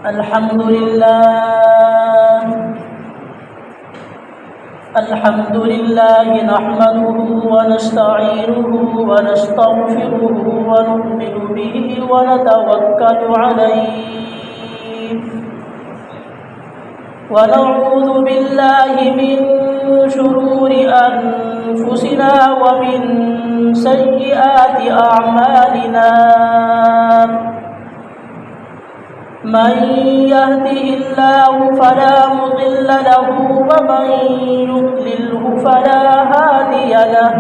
الحمد لله نحمده ونستعينه ونستغفره ونؤمن به ونتوكل عليه ونعوذ بالله من شرور أنفسنا ومن سيئات أعمالنا من يهده الله فلا مضل له ومن يضلله فلا هادي له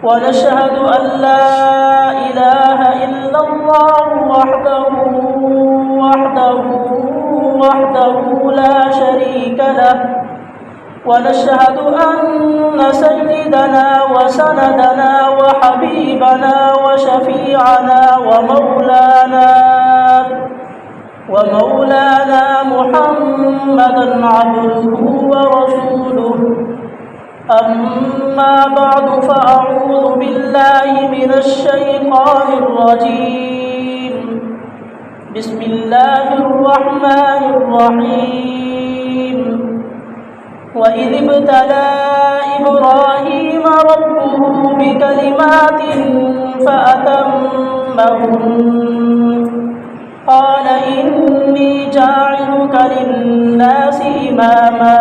ونشهد أن لا إله إلا الله وحده لا شريك له ونشهد أن سيدنا وسندنا وحبيبنا وشفيعنا ومولانا محمدا عبده ورسوله أما بعد فأعوذ بالله من الشيطان الرجيم بسم الله الرحمن الرحيم وإذ ابتلى إبراهيم ربه بكلمات فأتمهن قال إني جاعلك للناس إماما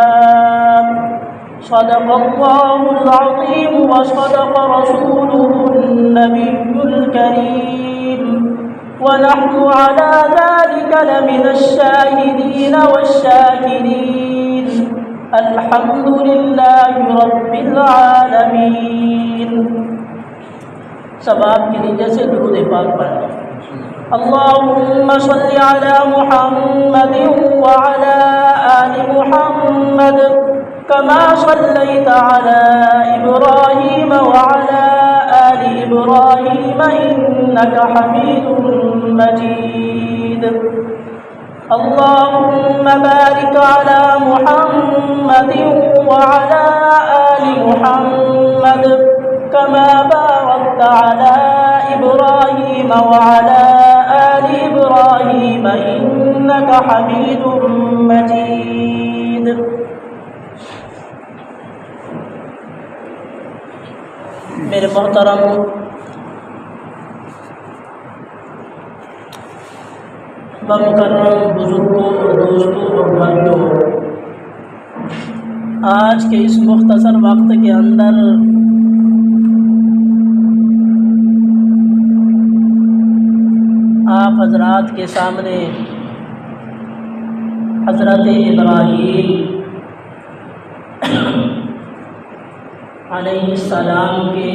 صدق الله العظيم وصدق رسوله النبي الكريم ونحن على ذلك لمن الشاهدين والشاكرين الحمد لله رب العالمين. سب آپ کی نیت سے درود پاک پڑھیں. اللهم صل على محمد وعلى آل محمد كما صليت على إبراهيم وعلى آل إبراهيم إنك حميد مجيد. اللهم بارك على محمد وعلى آل محمد كما باركت على إبراهيم وعلى آل إبراهيم إنك حميد مجيد. میرے محترم مکرم بزرگوں اور دوستوں اور بھائیوں، آج کے اس مختصر وقت کے اندر آپ حضرات کے سامنے حضرت ابراہیم علیہ السلام کے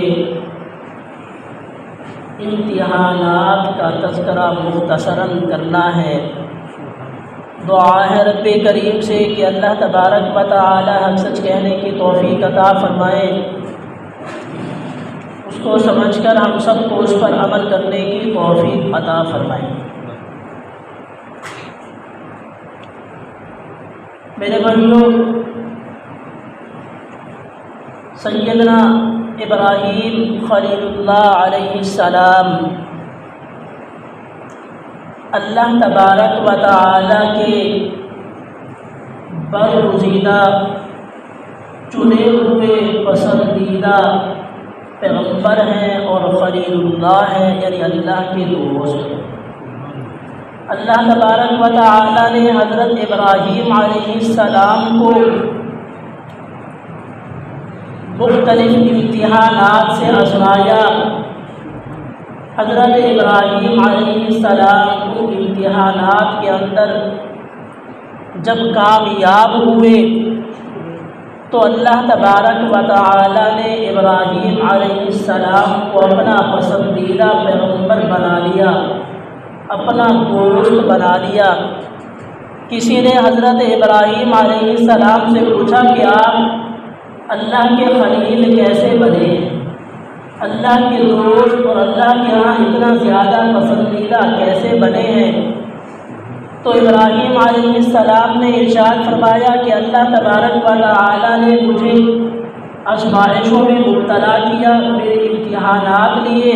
امتحانات کا تذکرہ مختصراً کرنا ہے. دعا ہے رب کریم سے کہ اللہ تبارک و تعالی حق سچ کہنے کی توفیق عطا فرمائے، اس کو سمجھ کر ہم سب کو اس پر عمل کرنے کی توفیق عطا فرمائے. میرے بھائیوں، سیدنا ابراہیم خلیل اللہ علیہ السلام اللہ تبارک و تعالی کے برگزیدہ چنے ہوئے پسندیدہ پیغمبر ہیں اور خلیل اللہ ہیں، یعنی اللہ کے دوست. اللہ تبارک و تعالی نے حضرت ابراہیم علیہ السلام کو مختلف امتحانات سے آزمایا. حضرت ابراہیم علیہ السلام کو امتحانات کے اندر جب کامیاب ہوئے تو اللہ تبارک و تعالی نے ابراہیم علیہ السلام کو اپنا پسندیدہ پیغمبر بنا لیا، اپنا دوست بنا لیا. کسی نے حضرت ابراہیم علیہ السلام سے پوچھا کہ آپ اللہ کے خلیل کیسے بنے، اللہ کے دوست اور اللہ کے ہاں اتنا زیادہ پسندیدہ کیسے بنے ہیں؟ تو ابراہیم علیہ السلام نے ارشاد فرمایا کہ اللہ تبارک و تعالی نے مجھے آزمائشوں میں مبتلا کیا، میرے امتحانات لیے،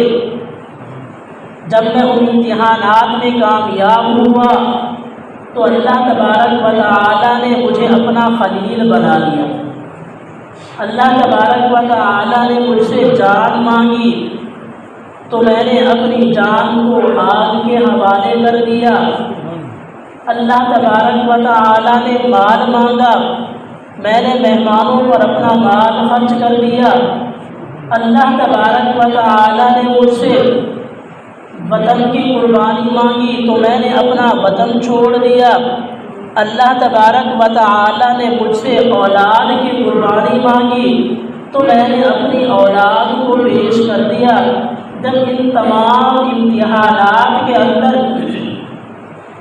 جب میں ان امتحانات میں کامیاب ہوا تو اللہ تبارک و تعالیٰ نے مجھے اپنا خلیل بنا لیا۔ اللہ تبارک و تعالیٰ نے مجھ سے جان مانگی تو میں نے اپنی جان کو آگ کے حوالے کر دیا۔ اللہ تبارک و تعالیٰ نے مال مانگا، میں نے مہمانوں پر اپنا مال خرچ کر دیا۔ اللہ تبارک و تعالیٰ نے مجھ سے وطن کی قربانی مانگی تو میں نے اپنا وطن چھوڑ دیا۔ اللہ تبارک و تعالیٰ نے مجھ سے اولاد کی قربانی مانگی تو میں نے اپنی اولاد کو پیش کر دیا۔ جب ان تمام امتحانات کے اندر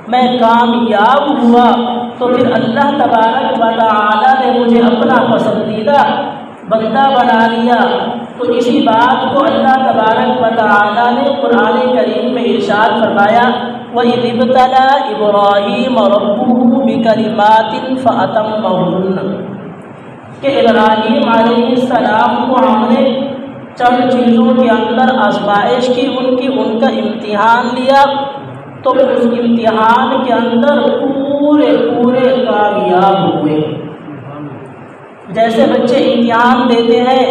میں کامیاب ہوا تو پھر اللہ تبارک و تعالیٰ نے مجھے اپنا پسندیدہ بندہ بنا لیا۔ تو اسی بات کو اللہ تبارک و تعالیٰ نے قرآن کریم میں ارشاد فرمایا، وَإِذِ ابْتَلَىٰ إِبْرَاهِيمَ رَبُّهُ بِكَلِمَاتٍ فَأَتَمَّهُنَّ کہ ابراہیم علیہ السلام کو ہم نے چند چیزوں کے اندر آزمائش کی، ان کا امتحان لیا تو اس امتحان کے اندر پورے کامیاب ہوئے۔ جیسے بچے امتحان دیتے ہیں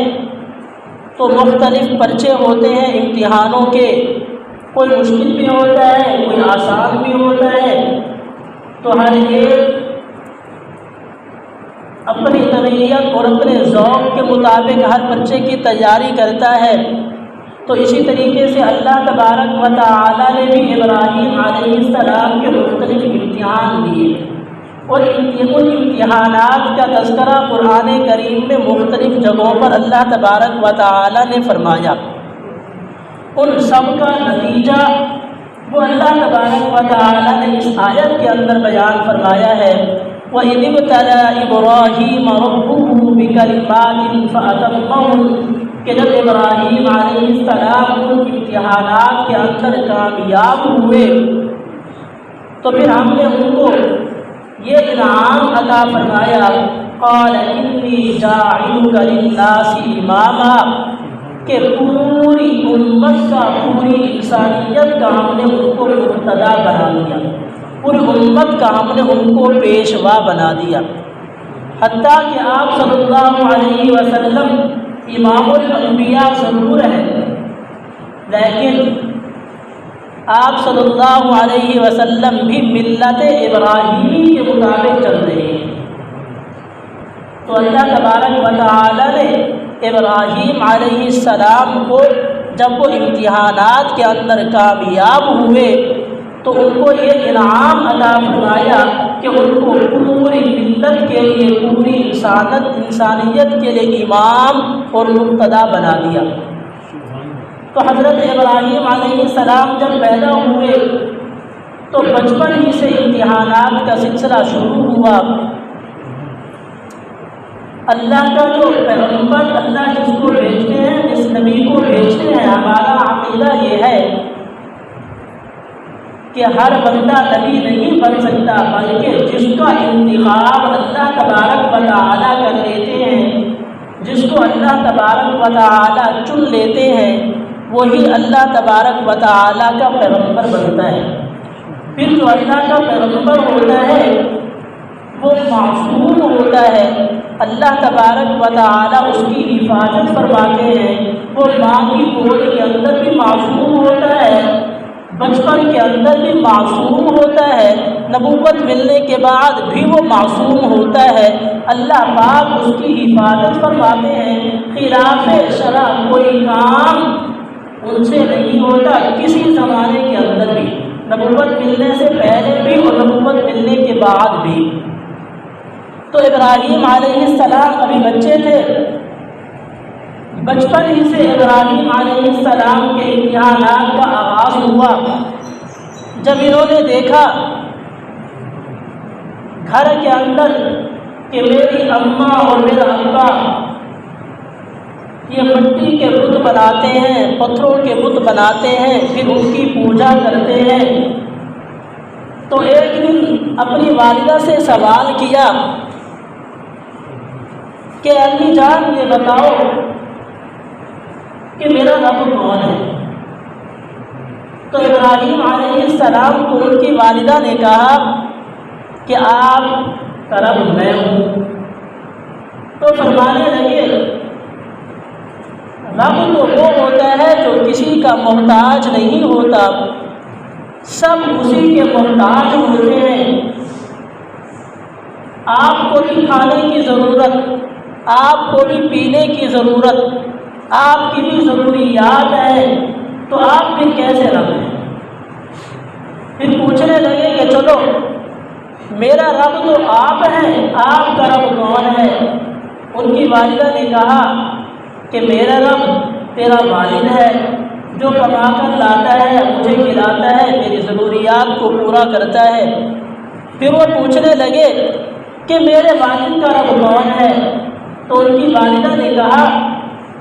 تو مختلف پرچے ہوتے ہیں امتحانوں کے، کوئی مشکل بھی ہوتا ہے، کوئی آسان بھی ہوتا ہے، تو ہر ایک اپنی طبیعت اور اپنے ذوق کے مطابق ہر پرچے کی تیاری کرتا ہے۔ تو اسی طریقے سے اللہ تبارک و تعالیٰ نے بھی ابراہیم علیہ السلام کے مختلف امتحان دیے، اور ان امتحانات کا تذکرہ قرآن کریم میں مختلف جگہوں پر اللہ تبارک و تعالیٰ نے فرمایا۔ ان سب کا نتیجہ وہ اللہ تبارک و تعالیٰ نے اس آیت کے اندر بیان فرمایا ہے، وَإِذِ ابْتَلَىٰ إِبْرَاهِيمَ رَبُّهُ بِكَلِمَاتٍ فَأَتَمَّهُنَّ کہ جب ابراہیم علیہ السلام ان امتحانات کے اندر کامیاب ہوئے تو پھر ہم نے ان کو یہ انعام عطا فرمایا، قال انی جاعلک للناس اماما کہ پوری امت کا، پوری انسانیت کا ہم نے ان کو مقتدا بنا دیا، پوری امت کا ہم نے ان کو پیشوا بنا دیا۔ حتیٰ کہ آپ صلی اللہ علیہ وسلم امام الانبیاء ضرور ہیں، لیکن آپ صلی اللہ علیہ وسلم بھی ملت ابراہیمی کے مطابق چل رہے ہیں۔ تو اللہ تبارک و تعالیٰ نے ابراہیم علیہ السلام کو جب وہ امتحانات کے اندر کامیاب ہوئے تو ان کو یہ انعام عطا فرمایا کہ ان کو پوری ملت کے لیے، پوری انسانیت کے لیے امام اور مقتدا بنا دیا۔ تو حضرت ابراہیم علیہ السلام جب پیدا ہوئے تو بچپن ہی سے امتحانات کا سلسلہ شروع ہوا۔ اللہ کا جو پیغمبر، اللہ جس کو بھیجتے ہیں، جس نبی کو بھیجتے ہیں، ہمارا عقیدہ یہ ہے کہ ہر بندہ نبی نہیں بن سکتا، بلکہ جس کا انتخاب اللہ تبارک و تعالیٰ کر لیتے ہیں، جس کو اللہ تبارک و تعالیٰ چن لیتے ہیں، وہی اللہ تبارک و تعالیٰ کا پیغمبر بنتا ہے۔ پھر جو اللہ کا پیغمبر ہوتا ہے وہ معصوم ہوتا ہے، اللہ تبارک و تعالیٰ اس کی حفاظت فرماتے ہیں، وہ ماں کی گود کے اندر بھی معصوم ہوتا ہے، بچپن کے اندر بھی معصوم ہوتا ہے، نبوت ملنے کے بعد بھی وہ معصوم ہوتا ہے۔ اللہ پاک اس کی حفاظت فرماتے ہیں، خلاف شرع کوئی کام ان سے نہیں ہوتا، کسی زمانے کے اندر بھی، نبوت ملنے سے پہلے بھی اور نبوت ملنے کے بعد بھی۔ تو ابراہیم علیہ السلام ابھی بچے تھے، بچپن ہی سے ابراہیم علیہ السلام کے امتحانات کا آغاز ہوا۔ جب انہوں نے دیکھا گھر کے اندر کہ میری اماں اور میرا ابا یہ مٹی کے بت بناتے ہیں، پتھروں کے بت بناتے ہیں، پھر ان کی پوجا کرتے ہیں، تو ایک دن اپنی والدہ سے سوال کیا کہ امی جان یہ بتاؤ کہ میرا رب کون ہے؟ تو ابراہیم علیہ السلام کو ان کی والدہ نے کہا کہ آپ کا رب میں ہوں۔ تو فرمانے لگے رب تو وہ ہوتا ہے جو کسی کا محتاج نہیں ہوتا، سب اسی کے محتاج ہوتے ہیں۔ آپ کو بھی کھانے کی ضرورت، آپ کو بھی پینے کی ضرورت، آپ کی بھی ضروریات ہے، تو آپ پھر کیسے رب ہیں؟ پھر پوچھنے لگے کہ چلو میرا رب تو آپ ہیں، آپ کا رب کون ہے؟ ان کی والدہ نے کہا کہ میرا رب تیرا والد ہے جو کما کر لاتا ہے، مجھے کھلاتا ہے، میری ضروریات کو پورا کرتا ہے۔ پھر وہ پوچھنے لگے کہ میرے والد کا رب کون ہے؟ تو ان کی والدہ نے کہا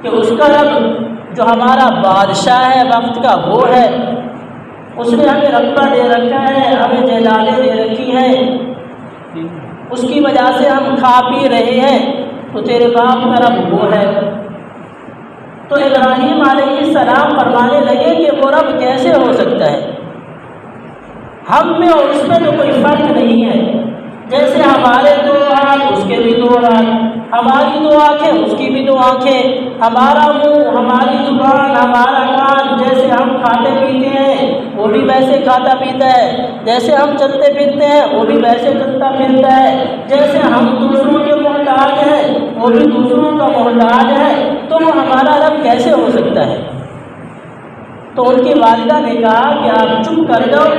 کہ اس کا رب جو ہمارا بادشاہ ہے وقت کا وہ ہے، اس نے ہمیں رقبہ دے رکھا ہے، ہمیں جائیدادیں دے رکھی ہیں، اس کی وجہ سے ہم کھا پی رہے ہیں، تو تیرے باپ کا رب وہ ہے۔ تو ابراہیم علیہ السلام فرمانے لگے کہ وہ رب کیسے ہو سکتا ہے؟ ہم میں اور اس میں تو کوئی فرق نہیں ہے، جیسے ہمارے دو ہاتھ اس کے بھی دو ہاتھ، ہماری دو آنکھیں اس کی بھی دو آنکھیں، ہمارا منہ، ہماری زبان، ہمارا کان، جیسے ہم کھاتے پیتے ہیں وہ بھی ویسے کھاتا پیتا ہے، جیسے ہم چلتے پھرتے ہیں وہ بھی ویسے چلتا پھرتا ہے، جیسے ہم دوسروں کے محتاج ہیں وہ بھی دوسروں کا محتاج ہے، تو وہ ہمارا رب کیسے ہو سکتا ہے؟ تو ان کی والدہ نے کہا کہ آپ چپ کر جاؤ،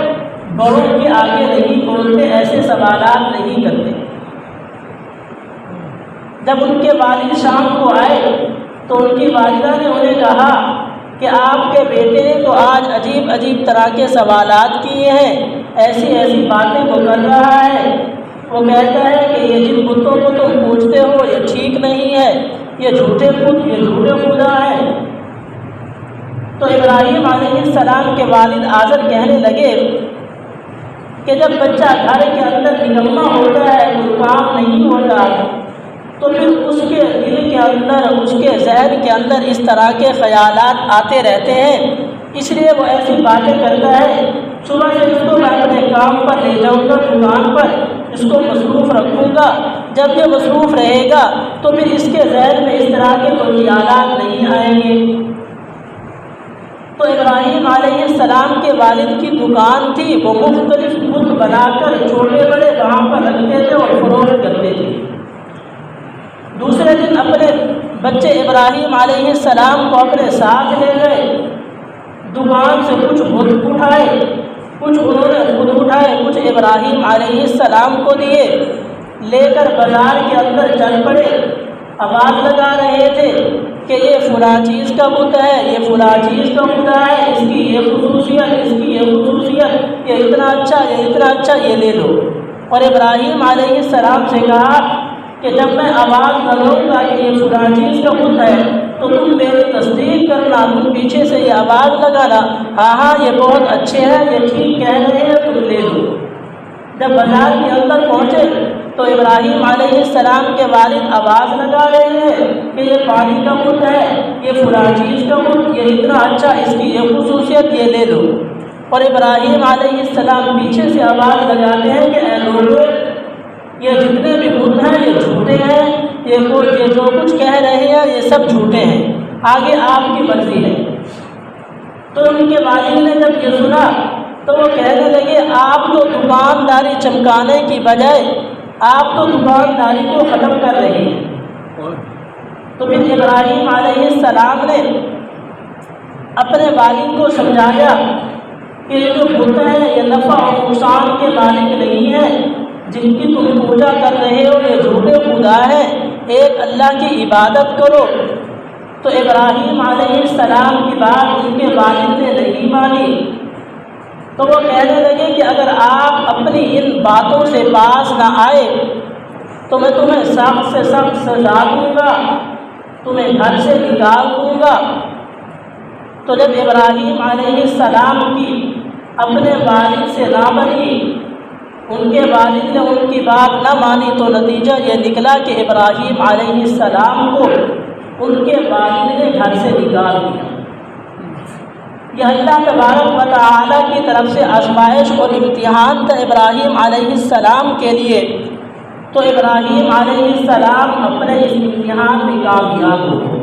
بڑوں کے آگے نہیں بولتے، ایسے سوالات نہیں کرتے۔ جب ان کے والد شام کو آئے تو ان کی والدہ نے انہیں کہا کہ آپ کے بیٹے نے تو آج عجیب عجیب طرح کے سوالات کیے ہیں، ایسی ایسی باتیں وہ کر رہا ہے، وہ کہتا ہے کہ یہ جن بتوں کو تم پوجتے ہو یہ ٹھیک نہیں ہے، یہ جھوٹے بت، یہ جھوٹے خدا ہیں۔ تو ابراہیم علیہ السلام کے والد آزر کہنے لگے کہ جب بچہ گھر کے اندر نکما ہوتا ہے، کوئی کام نہیں ہوتا، تو پھر اس کے دل کے اندر، اس کے ذہن کے اندر اس طرح کے خیالات آتے رہتے ہیں، اس لیے وہ ایسی باتیں کرتا ہے۔ صبح سے اس کو میں اپنے کام پر لے جاؤں گا، دکان پر اس کو مصروف رکھوں گا، جب یہ مصروف رہے گا تو پھر اس کے ذہن میں اس طرح کے کوئی خیالات نہیں آئیں گے۔ تو ابراہیم علیہ السلام کے والد کی دکان تھی، وہ مختلف بت بنا کر چھوٹے بڑے وہاں پر رکھتے تھے اور فروخت کرتے تھے۔ دوسرے دن اپنے بچے ابراہیم علیہ السلام کو اپنے ساتھ لے گئے، دکان سے کچھ بت اٹھائے، کچھ انہوں نے خود اٹھائے، کچھ ابراہیم علیہ السلام کو دیے، لے کر بازار کے اندر چل پڑے، آواز لگا رہے تھے کہ یہ فلاں چیز کا بت ہے، یہ فلاں چیز کا خدا ہے، اس کی یہ خصوصیت، اس کی یہ خصوصیت، یہ اتنا اچھا، یہ اتنا اچھا، یہ لے لو۔ اور ابراہیم علیہ السلام سے کہا کہ جب میں آواز لگاؤں گا کہ یہ فلاں چیز کا بت ہے تو تم میری تصدیق کرنا، تم پیچھے سے یہ آواز لگانا، ہاں ہاں یہ بہت اچھے ہیں، یہ ٹھیک کہہ رہے ہیں، تم لے لو۔ جب بازار کے اندر پہنچے تو ابراہیم علیہ السلام کے والد آواز لگا رہے ہیں کہ یہ پانی کا بت ہے، یہ فلاں چیز کا بت، یہ اتنا اچھا، اس کی یہ خصوصیت، یہ لے لو۔ اور ابراہیم علیہ السلام پیچھے سے آواز لگاتے ہیں کہ اے لوگو، یہ جتنے بھی بت ہیں یہ جھوٹے ہیں، یہ جو کچھ کہہ رہے ہیں یہ سب جھوٹے ہیں، آگے آپ کی مرضی ہے۔ تو ان کے والد نے جب یہ سنا تو وہ کہنے لگے آپ تو دکانداری چمکانے کی بجائے آپ تو دکانداری کو ختم کر رہے ہیں۔ تو پھر ابراہیم علیہ السلام نے اپنے والد کو سمجھایا کہ یہ جو بت ہے یہ نفع اور نقصان کے مالک نہیں ہے، جن کی تم پوجا کر رہے ہو یہ جھوٹے خدا ہیں، ایک اللہ کی عبادت کرو۔ تو ابراہیم علیہ السلام کی بات ان کے والد نے نہیں مانی، تو وہ کہنے لگے کہ اگر آپ اپنی ان باتوں سے باز نہ آئے تو میں تمہیں سخت سے سخت سزا دوں گا، تمہیں گھر سے نکال دوں گا۔ تو جب ابراہیم علیہ السلام کی اپنے والد سے نہ بنی، ان کے والد نے ان کی بات نہ مانی، تو نتیجہ یہ نکلا کہ ابراہیم علیہ السلام کو ان کے والد نے گھر سے نکال دیا۔ یہ اللہ تبارک و تعالیٰ کی طرف سے آزمائش اور امتحان تھا ابراہیم علیہ السلام کے لیے۔ تو ابراہیم علیہ السلام اپنے اس امتحان میں کامیاب ہوئے۔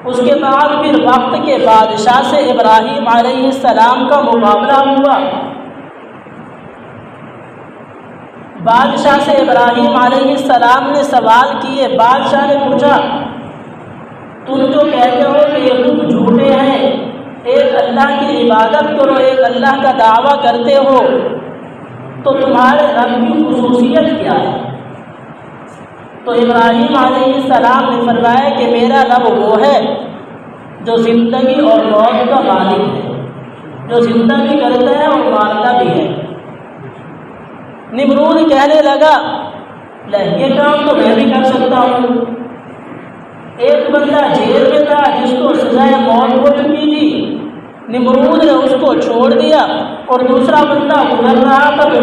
اس کے بعد پھر وقت کے بادشاہ سے ابراہیم علیہ السلام کا مقابلہ ہوا۔ بادشاہ سے ابراہیم علیہ السلام نے سوال کیے۔ بادشاہ نے پوچھا تم جو کہتے ہو کہ یہ تم جھوٹے ہیں، ایک اللہ کی عبادت کرو، ایک اللہ کا دعویٰ کرتے ہو، تو تمہارے رب کی خصوصیت کیا ہے؟ تو ابراہیم علیہ السلام نے فرمایا کہ میرا رب وہ ہے جو زندگی اور موت کا مالک ہے، جو زندہ بھی کرتا ہے اور مارتا بھی ہے۔ نمرود کہنے لگا یہ کام تو میں بھی کر سکتا ہوں۔ ایک بندہ جیل میں تھا جس کو سزائے موت ہو چکی تھی، نمرود نے اس کو چھوڑ دیا، اور دوسرا بندہ گزر رہا تھا جو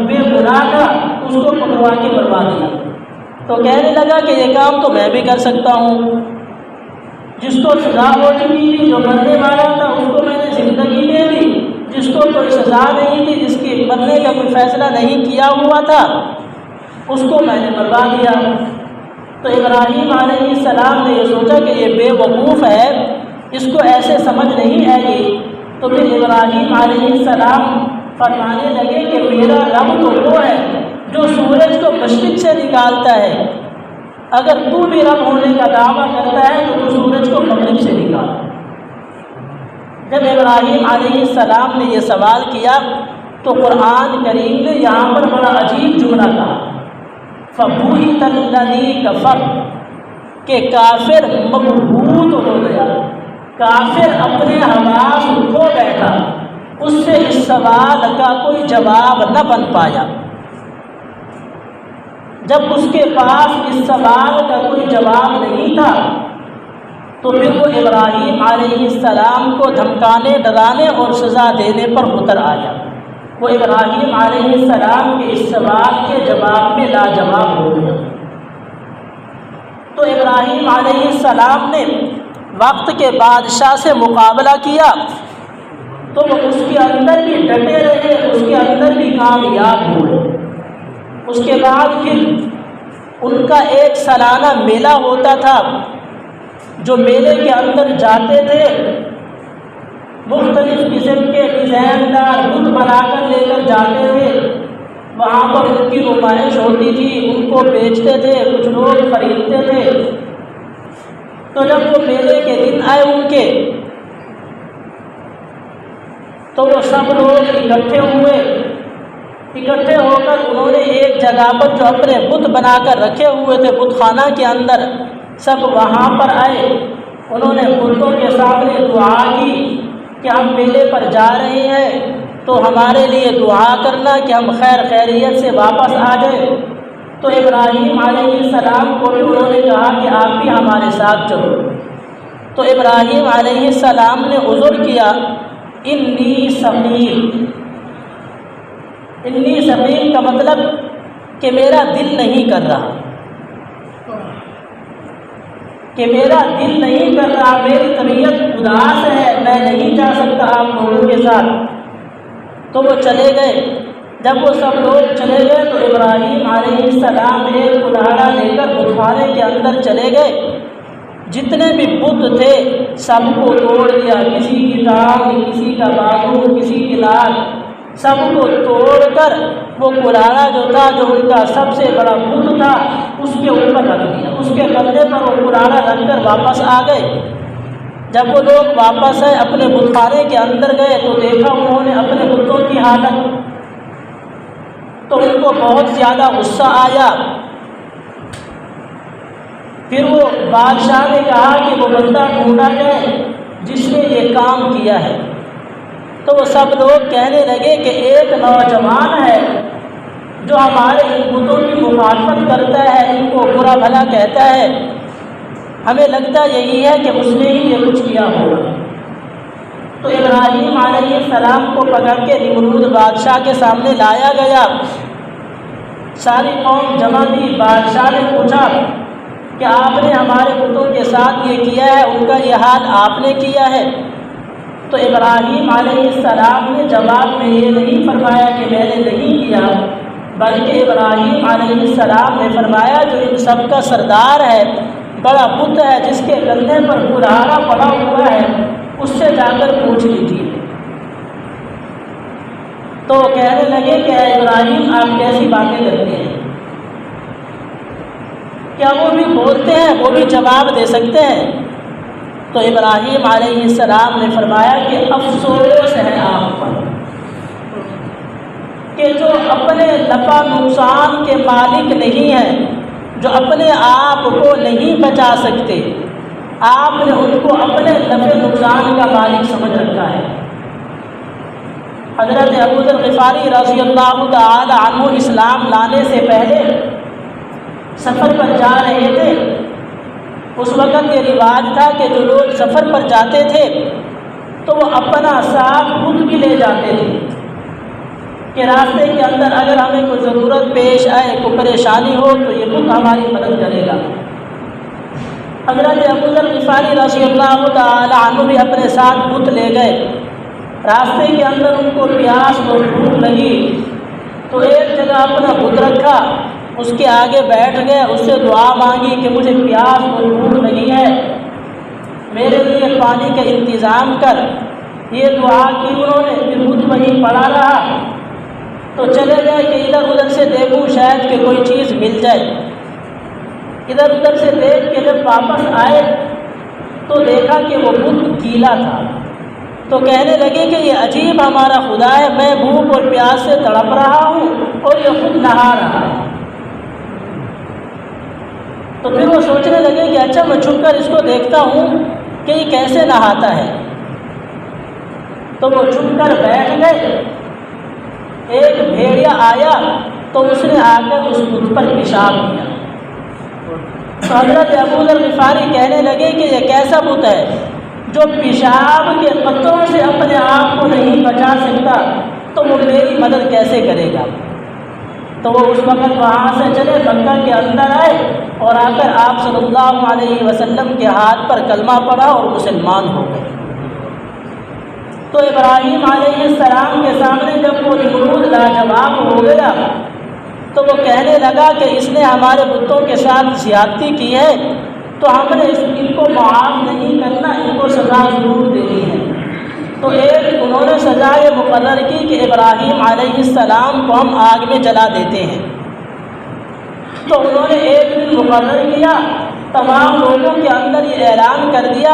بے گناہ تھا، اس کو پکڑوا کے مروا دیا۔ تو کہنے لگا کہ یہ کام تو میں بھی کر سکتا ہوں۔ جس کو سزا ہو چکی تھی، جو مرنے والا تھا، اس کو میں نے زندگی دے دی، جس کو کوئی سزا نہیں تھی، جس کی مرنے کا کوئی فیصلہ نہیں کیا ہوا تھا، اس کو میں نے مروا دیا۔ تو ابراہیم علیہ السلام نے یہ سوچا کہ یہ بے وقوف ہے، اس کو ایسے سمجھ نہیں آئے گی۔ تو پھر ابراہیم علیہ السلام فرمانے لگے کہ میرا رب تو وہ ہے جو سورج کو مشرق سے نکالتا ہے، اگر تو بھی رب ہونے کا دعویٰ کرتا ہے تو سورج کو مغرب سے نکال۔ جب ابراہیم علیہ السلام نے یہ سوال کیا تو قرآن کریم نے یہاں پر بڑا عجیب جملہ کہا، فَبُهِتَ الَّذِي كَفَرَ، کہ کافر مبہوت ہو گیا، کافر اپنے حواس کھو بیٹھا، اس سے اس سوال کا کوئی جواب نہ بن پایا۔ جب اس کے پاس اس سوال کا کوئی جواب نہیں تھا تو پھر وہ ابراہیم علیہ السلام کو دھمکانے، ڈرانے اور سزا دینے پر اتر آیا۔ وہ ابراہیم علیہ السلام کے اس سوال کے جواب میں لاجواب ہو گیا۔ تو ابراہیم علیہ السلام نے وقت کے بادشاہ سے مقابلہ کیا تو وہ اس کے اندر بھی ڈٹے رہے، اس کے اندر بھی کامیاب ہوئے۔ اس کے بعد پھر ان کا ایک سالانہ میلہ ہوتا تھا، جو میلے کے اندر جاتے تھے، مختلف قسم کے ڈیزائن دار بت بنا کر لے کر جاتے تھے، وہاں پر ان کی نمائش ہوتی تھی، ان کو بیچتے تھے، کچھ لوگ خریدتے تھے۔ تو جب وہ میلے کے دن آئے ان کے، تو وہ سب لوگ اکٹھے ہوئے، اکٹھے ہو کر انہوں نے ایک جگہ پر جو اپنے بت بنا کر رکھے ہوئے تھے بت خانہ کے اندر، سب وہاں پر آئے۔ انہوں نے بتوں کے سامنے دعا کی کہ ہم میلے پر جا رہے ہیں تو ہمارے لیے دعا کرنا کہ ہم خیر خیریت سے واپس آ جائیں۔ تو ابراہیم علیہ السلام کو بھی انہوں نے کہا کہ آپ بھی ہمارے ساتھ چلو۔ تو ابراہیم علیہ السلام نے عذر کیا، انی سقیم۔ انی سقیم کا مطلب کہ میرا دل نہیں کر رہا، کہ میرا دل نہیں کر رہا، میری طبیعت اداس ہے، میں نہیں جا سکتا آپ لوگوں کے ساتھ۔ تو وہ چلے گئے۔ جب وہ سب لوگ چلے گئے تو ابراہیم علیہ السلام ایک کلاڑا لے کر بتخانے کے اندر چلے گئے۔ جتنے بھی بت تھے سب کو توڑ دیا، کسی کی ٹانگ، کسی کا بازو، کسی کی لاش، سب کو توڑ کر وہ کلاڑا جو تھا، جو ان کا سب سے بڑا بت تھا، اس کے اوپر رکھ دیا، اس کے کندھے پر وہ کلاڑا رکھ کر واپس آ گئے۔ جب وہ لوگ واپس آئے، اپنے بت خانے کے اندر گئے تو دیکھا انہوں نے اپنے بتوں کی حالت، تو ان کو بہت زیادہ غصہ آیا۔ پھر وہ بادشاہ نے کہا کہ وہ بندہ ڈھونڈا جائے جس نے یہ کام کیا ہے۔ تو وہ سب لوگ کہنے لگے کہ ایک نوجوان ہے جو ہمارے ان بتوں کی مخالفت کرتا ہے، ان کو برا بھلا کہتا ہے، ہمیں لگتا یہی ہے کہ اس نے ہی یہ کچھ کیا ہوگا۔ تو ابراہیم علیہ السلام کو پکڑ کے نمرود بادشاہ کے سامنے لایا گیا۔ ساری قوم جمع تھی۔ بادشاہ نے پوچھا کہ آپ نے ہمارے بتوں کے ساتھ یہ کیا ہے، ان کا یہ حال آپ نے کیا ہے؟ تو ابراہیم علیہ السلام نے جواب میں یہ نہیں فرمایا کہ میں نے نہیں کیا، بلکہ ابراہیم علیہ السلام نے فرمایا جو ان سب کا سردار ہے، بڑا بت ہے جس کے کندھے پر کلہاڑا پڑا ہوا ہے، اس سے جا کر پوچھ لیجیے۔ تو وہ کہنے لگے کہ اے ابراہیم آپ کیسی باتیں کرتے ہیں، کیا وہ بھی بولتے ہیں، وہ بھی جواب دے سکتے ہیں؟ تو ابراہیم علیہ السلام نے فرمایا کہ افسوس ہے آپ پر کہ جو اپنے نفع نقصان کے مالک نہیں ہیں، جو اپنے آپ کو نہیں بچا سکتے، آپ نے ان کو اپنے نفع نقصان کا مالک سمجھ رکھا ہے۔ حضرت ابو ذر غفاری رضی اللہ تعالی عنہ اسلام لانے سے پہلے سفر پر جا رہے تھے۔ اس وقت یہ رواج تھا کہ جو لوگ سفر پر جاتے تھے تو وہ اپنا ساتھ بت بھی لے جاتے تھے کہ راستے کے اندر اگر ہمیں کوئی ضرورت پیش آئے، کوئی پریشانی ہو تو یہ بت ہماری مدد کرے گا۔ حضرت ابو ذر غفاری رضی اللہ تعالی عنہ بھی اپنے ساتھ بت لے گئے۔ راستے کے اندر ان کو پیاس اور بھوک لگی تو ایک جگہ اپنا بت رکھا، اس کے آگے بیٹھ گئے، اس سے دعا مانگی کہ مجھے پیاس اور بھوک لگی ہے، میرے لیے پانی کا انتظام کر۔ یہ دعا کی انہوں نے، پھر بت وہیں پڑا رہا۔ تو چلے گئے کہ ادھر ادھر سے دیکھوں شاید کہ کوئی چیز مل جائے۔ ادھر ادھر سے دیکھ کے جب واپس آئے تو دیکھا کہ وہ بت گیلا تھا۔ تو کہنے لگے کہ یہ عجیب ہمارا خدا ہے، میں بھوک اور پیاس سے تڑپ رہا ہوں اور یہ خود نہا رہا ہے۔ تو پھر وہ سوچنے لگے کہ اچھا میں چھپ کر اس کو دیکھتا ہوں کہ یہ کیسے نہاتا ہے۔ تو وہ چھپ کر بیٹھ گئے۔ ایک بھیڑیا آیا تو اس نے آ کر اس بت پر پیشاب کیا۔ تو حضرت ابو ذر غفاری کہنے لگے کہ یہ کیسا بت ہے جو پیشاب کے قطروں سے اپنے آپ کو نہیں بچا سکتا، تو وہ میری مدد کیسے کرے گا؟ تو وہ اس وقت وہاں سے چلے، مکہ کے اندر آئے اور آ کر آپ صلی اللہ علیہ وسلم کے ہاتھ پر کلمہ پڑھا اور مسلمان ہو گئے۔ تو ابراہیم علیہ السلام کے سامنے جب وہ نمرود لاجواب ہو گیا تو وہ کہنے لگا کہ اس نے ہمارے بتوں کے ساتھ زیادتی کی ہے تو ہم نے ان کو معاف نہیں کرنا، ان کو سزا ضرور دینی ہے۔ تو ایک انہوں نے سزا یہ مقرر کی کہ ابراہیم علیہ السلام کو ہم آگ میں جلا دیتے ہیں۔ تو انہوں نے ایک دن مقرر کیا، تمام لوگوں کے اندر یہ اعلان کر دیا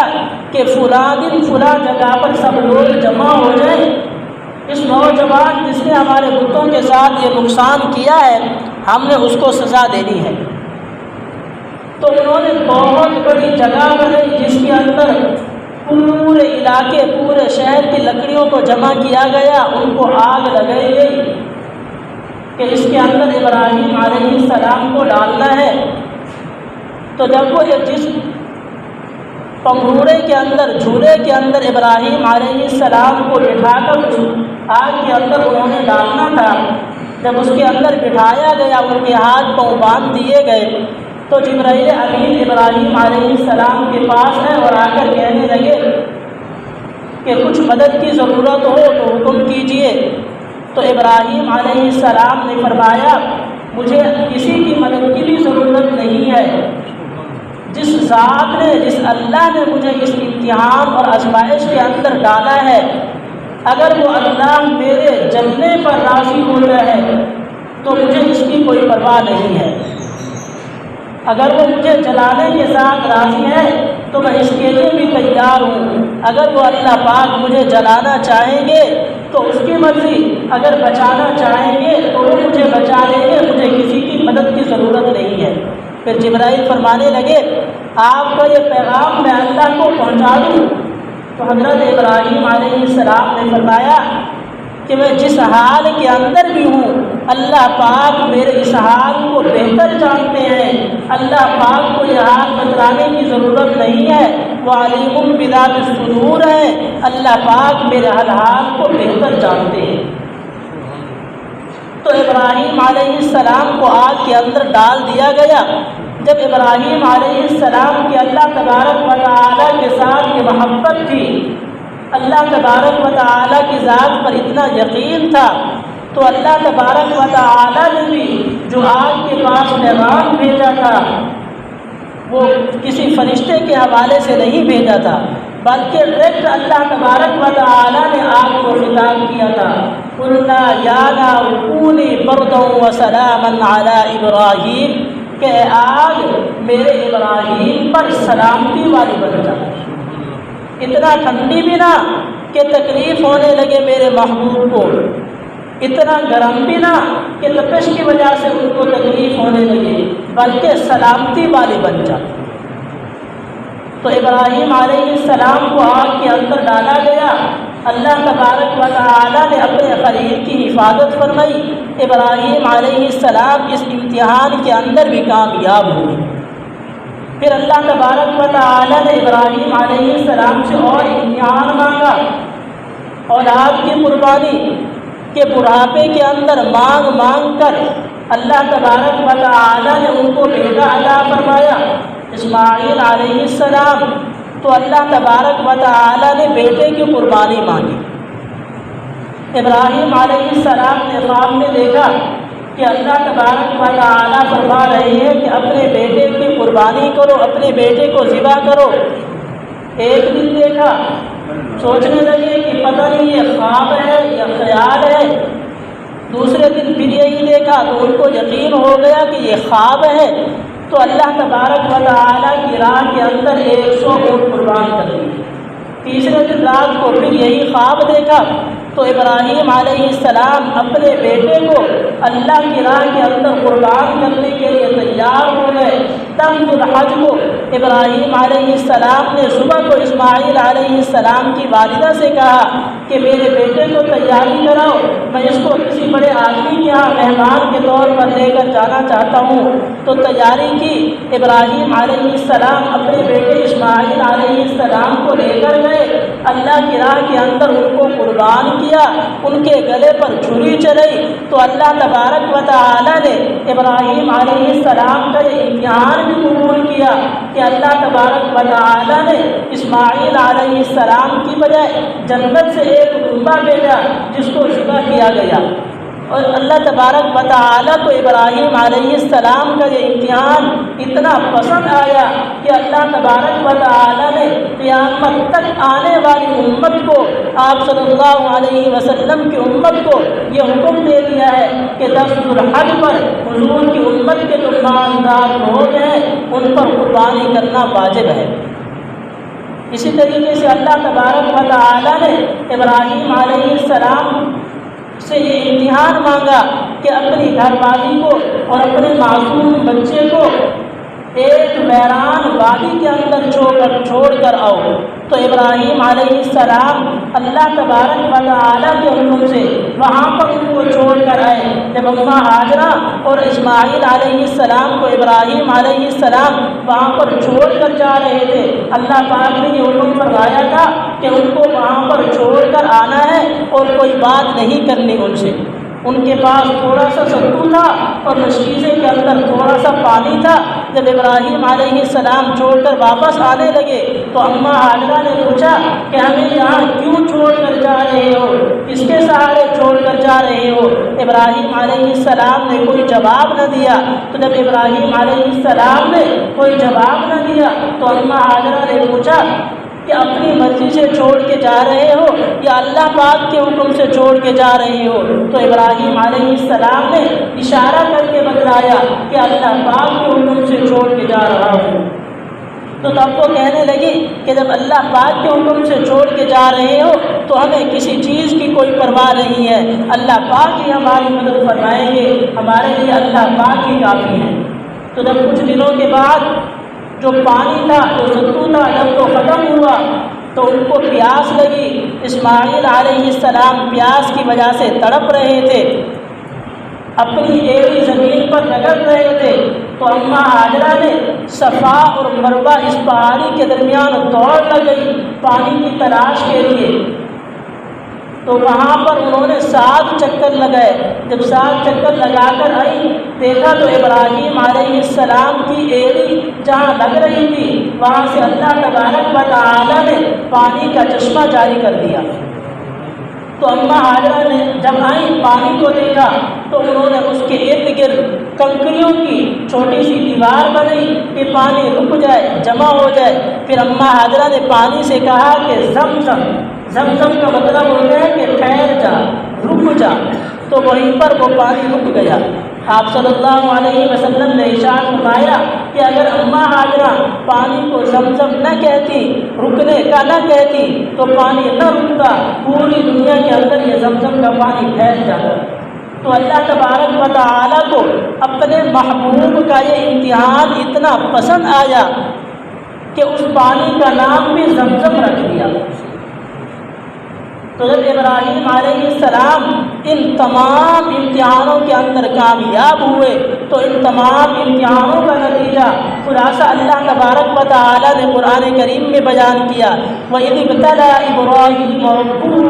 کہ فلاں دن فلاں جگہ پر سب لوگ جمع ہو جائیں، اس نوجوان جس نے ہمارے بتوں کے ساتھ یہ نقصان کیا ہے ہم نے اس کو سزا دینی ہے۔ تو انہوں نے بہت بڑی جگہ بنائی جس کے اندر پورے علاقے، پورے شہر کی لکڑیوں کو جمع کیا گیا، ان کو آگ لگائی گئی کہ اس کے اندر ابراہیم علیہ السلام کو ڈالنا ہے۔ تو جب وہ جس پنگھوڑے کے اندر، جھولے کے اندر ابراہیم علیہ السلام کو بٹھا کر اس آگ کے اندر انہوں نے ڈالنا تھا، جب اس کے اندر بٹھایا گیا، ان کے ہاتھ پاؤں باندھ دیے گئے تو جبرائیل امین ابراہیم علیہ السلام کے پاس ہے اور آ کر کہنے لگے کہ کچھ مدد کی ضرورت ہو تو حکم کیجئے۔ تو ابراہیم علیہ السلام نے فرمایا مجھے کسی کی مدد کی بھی ضرورت نہیں ہے، جس ذات نے، جس اللہ نے مجھے اس امتحان اور آزمائش کے اندر ڈالا ہے، اگر وہ اللہ میرے جلنے پر راضی ہو رہا ہے تو مجھے اس کی کوئی پرواہ نہیں ہے۔ اگر وہ مجھے جلانے کے ساتھ راضی ہے تو میں اس کے لیے بھی تیار ہوں۔ اگر وہ اللہ پاک مجھے جلانا چاہیں گے تو اس کی مرضی، اگر بچانا چاہیں گے تو وہ مجھے بچا لیں گے، مجھے کسی کی مدد کی ضرورت نہیں ہے۔ پھر جبرائیل فرمانے لگے آپ کا یہ پیغام میں اللہ کو پہنچا دوں؟ تو حضرت ابراہیم علیہ السلام نے فرمایا کہ میں جس حال کے اندر بھی ہوں اللہ پاک میرے اس حال کو بہتر جانتے ہیں، اللہ پاک کو یہ حال بتلانے کی ضرورت نہیں ہے، وہ علیم بذات الصدور ہے، اللہ پاک میرے ہر حال کو بہتر جانتے ہیں۔ تو ابراہیم علیہ السلام کو آگ کے اندر ڈال دیا گیا۔ جب ابراہیم علیہ السلام کی اللہ تبارک و تعالیٰ کے ساتھ یہ محبت تھی اللہ تبارک و تعالیٰ کی ذات پر اتنا یقین تھا، تو اللہ تبارک و تعالیٰ نے بھی جو آپ کے پاس پیغام بھیجا تھا وہ کسی فرشتے کے حوالے سے نہیں بھیجا تھا، بلکہ ڈائریکٹ اللہ تبارک و تعالیٰ نے آپ کو خطاب کیا تھا، قلنا یا نار کونی بردا وسلاما علی ابراہیم، کہ آگ میرے ابراہیم پر سلامتی والی بن جا، اتنا ٹھنڈی بھی نہ کہ تکلیف ہونے لگے میرے محبوب کو، اتنا گرم بھی نہ کہ تپش کی وجہ سے ان کو تکلیف ہونے لگے، بلکہ سلامتی والی بن جا۔ تو ابراہیم علیہ السلام کو آگ کے اندر ڈالا گیا، اللہ تبارک و تعالیٰ نے اپنے خلیل کی حفاظت فرمائی، ابراہیم علیہ السلام اس امتحان کے اندر بھی کامیاب ہوئے۔ پھر اللہ تبارک و تعالیٰ نے ابراہیم علیہ السلام سے اور امتحان مانگا، اولاد کی قربانی کے بڑھاپے کے اندر مانگ مانگ کر اللہ تبارک و تعالیٰ نے ان کو بیٹا عطا فرمایا، اسماعیل علیہ السلام۔ تو اللہ تبارک و تعالیٰ نے بیٹے کی قربانی مانگی۔ ابراہیم علیہ السلام نے خواب میں دیکھا کہ اللہ تبارک و تعالیٰ فرما رہے ہیں کہ اپنے بیٹے کی قربانی کرو، اپنے بیٹے کو ذبح کرو۔ ایک دن دیکھا، سوچنے لگے کہ پتہ نہیں یہ خواب ہے یا خیال ہے۔ دوسرے دن پھر یہی دیکھا تو ان کو یقین ہو گیا کہ یہ خواب ہے، تو اللہ تبارک و تعالیٰ کی راہ کے اندر 100 اونٹ قربان کر دیے۔ تیسرے دن رات کو پھر یہی خواب دیکھا، تو ابراہیم علیہ السلام اپنے بیٹے کو اللہ کی راہ کے اندر قربان کرنے کے لیے تیار ہو گئے۔ تب الحج کو ابراہیم علیہ السلام نے صبح کو اسماعیل علیہ السلام کی والدہ سے کہا کہ میرے بیٹے کو تیاری کراؤ، میں اس کو کسی بڑے آدمی کے یہاں مہمان کے طور پر لے کر جانا چاہتا ہوں۔ تو تیاری کی، ابراہیم علیہ السلام اپنے بیٹے اسماعیل علیہ السلام کو لے کر گئے، اللہ کی راہ کے اندر ان کو قربان کیا، ان کے گلے پر چھری چلی۔ تو اللہ تبارک و تعالیٰ نے ابراہیم علیہ السلام کا یہ امتحان بھی قبول کیا کہ اللہ تبارک و تعالیٰ نے اسماعیل علیہ السلام کی بجائے جنت سے ایک دمبا بھیجا جس کو ذبح کیا گیا۔ اور اللہ تبارک و تعالیٰ کو ابراہیم علیہ السلام کا یہ امتحان اتنا پسند آیا کہ اللہ تبارک و تعالیٰ نے قیامت تک آنے والی امت کو، آپ صلی اللہ علیہ وسلم کی امت کو یہ حکم دے دیا ہے کہ 10 ذوالحج پر حضور کی امت کے جو مالدار لوگ ہیں ان پر قربانی کرنا واجب ہے۔ اسی طریقے سے اللہ تبارک و تعالیٰ نے ابراہیم علیہ السلام سے یہ امتحان مانگا کہ اپنی گھر والی کو اور اپنے معصوم بچے کو ایک ویران وادی کے اندر چھوڑ کر آؤ۔ تو ابراہیم علیہ السلام اللہ تبارک و تعالیٰ کے حکم سے وہاں پر ان کو چھوڑ کر آئے۔ جب اماں ہاجرہ اور اسماعیل علیہ السلام کو ابراہیم علیہ السلام وہاں پر چھوڑ کر جا رہے تھے، اللہ پاک نے یہ حکم فرمایا تھا کہ ان کو وہاں پر چھوڑ کر آنا ہے اور کوئی بات نہیں کرنی ان سے۔ ان کے پاس تھوڑا سا ستو تھا اور مشکیزے کے اندر تھوڑا سا پانی تھا۔ جب ابراہیم علیہ السلام چھوڑ کر واپس آنے لگے تو اماں ہاجرہ نے پوچھا کہ ہمیں یہاں کیوں چھوڑ کر جا رہے ہو، کس کے سہارے چھوڑ کر جا رہے ہو؟ ابراہیم علیہ السلام نے کوئی جواب نہ دیا۔ تو جب ابراہیم علیہ السلام نے کوئی جواب نہ دیا تو اماں ہاجرہ نے پوچھا کہ اپنی مرضی سے چھوڑ کے جا رہے ہو یا اللہ پاک کے حکم سے چھوڑ کے جا رہے ہو؟ تو ابراہیم علیہ السلام نے اشارہ کر کے بتلایا کہ اللہ پاک کے حکم سے چھوڑ کے جا رہا ہوں۔ تو تب وہ کہنے لگی کہ جب اللہ پاک کے حکم سے چھوڑ کے جا رہے ہو تو ہمیں کسی چیز کی کوئی پرواہ نہیں ہے، اللہ پاک ہی ہماری مدد فرمائیں گے، ہمارے لیے اللہ پاک ہی کافی ہے۔ تو جب کچھ دنوں کے بعد جو پانی تھا، جو ستو تھا، جب تو ختم ہوا تو ان کو پیاس لگی۔ اسماعیل علیہ السلام پیاس کی وجہ سے تڑپ رہے تھے، اپنی ایڑی زمین پر رگڑ رہے تھے۔ تو اماں ہاجرہ نے صفا اور مروہ اس پہاڑی کے درمیان دوڑ لگئی پانی کی تلاش کے لیے۔ تو وہاں پر انہوں نے 7 چکر لگائے۔ جب 7 چکر لگا کر آئی دیکھا تو ابراہیم علیہ السلام کی ایڑی جہاں لگ رہی تھی وہاں سے اللہ تبارک و تعالی نے پانی کا چشمہ جاری کر دیا۔ تو اماں ہاجرہ نے جب آئیں پانی کو دیکھا تو انہوں نے اس کے ارد گرد کنکریوں کی چھوٹی سی دیوار بنائی کہ پانی رک جائے، جمع ہو جائے۔ پھر اماں ہاجرہ نے پانی سے کہا کہ زمزم، زمزم کا مطلب ہوتا ہے کہ ٹھہر جا، رک جا، تو وہیں پر وہ پانی رک گیا۔ آپ صلی اللہ علیہ وسلم نے ارشاد فرمایا کہ اگر اماں ہاجرہ پانی کو زمزم نہ کہتی، رکنے کا نہ کہتی، تو پانی نہ رکتا، پوری دنیا کے اندر یہ زمزم کا پانی پھیل جاتا۔ تو اللہ تبارک و تعالیٰ کو اپنے محبوب کا یہ امتحان اتنا پسند آیا کہ اس پانی کا نام بھی زمزم رکھ دیا۔ تو جب ابراہیم علیہ السلام ان تمام امتحانوں کے اندر کامیاب ہوئے تو ان تمام امتحانوں کا نتیجہ خلاصہ اللہ تبارک و تعالیٰ نے قرآن کریم میں بیان کیا۔ وَإِذِ ابْتَلَىٰ إِبْرَاهِيمَ رَبُّهُ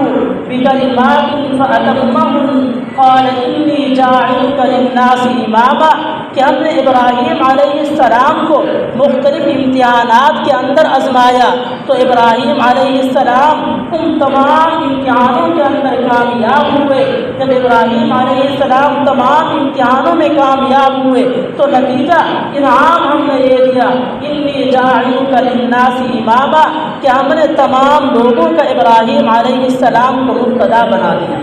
بِكَلِمَاتٍ فَأَتَمَّهُنَّ قَالَ إِنِّي جَاعِلُكَ لِلنَّاسِ إِمَامًا، کہ ہم نے ابراہیم علیہ السلام کو مختلف امتحانات کے اندر آزمایا تو ابراہیم علیہ السلام ان تمام امتحانوں کے اندر کامیاب ہوئے۔ جب ابراہیم علیہ السلام تمام امتحانوں میں کامیاب ہوئے تو نتیجہ انعام ہم نے یہ دیا، انی جاعلک للناس اماما، کہ ہم نے تمام لوگوں کا ابراہیم علیہ السلام کو مقتدا بنا دیا۔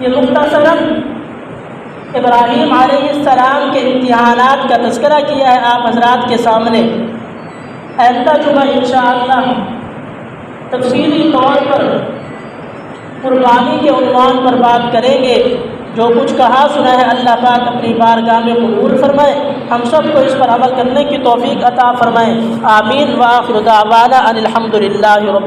یہ مختصراً ابراہیم علیہ السلام کے امتحانات کا تذکرہ کیا ہے آپ حضرات کے سامنے۔ آئندہ جمعہ انشاءاللہ تفصیلی طور پر قربانی کے عنوان پر بات کریں گے۔ جو کچھ کہا سنا ہے اللہ پاک اپنی بارگاہ میں قبول فرمائے، ہم سب کو اس پر عمل کرنے کی توفیق عطا فرمائے، آمین۔ وآخر دعوانا ان الحمد للہ رب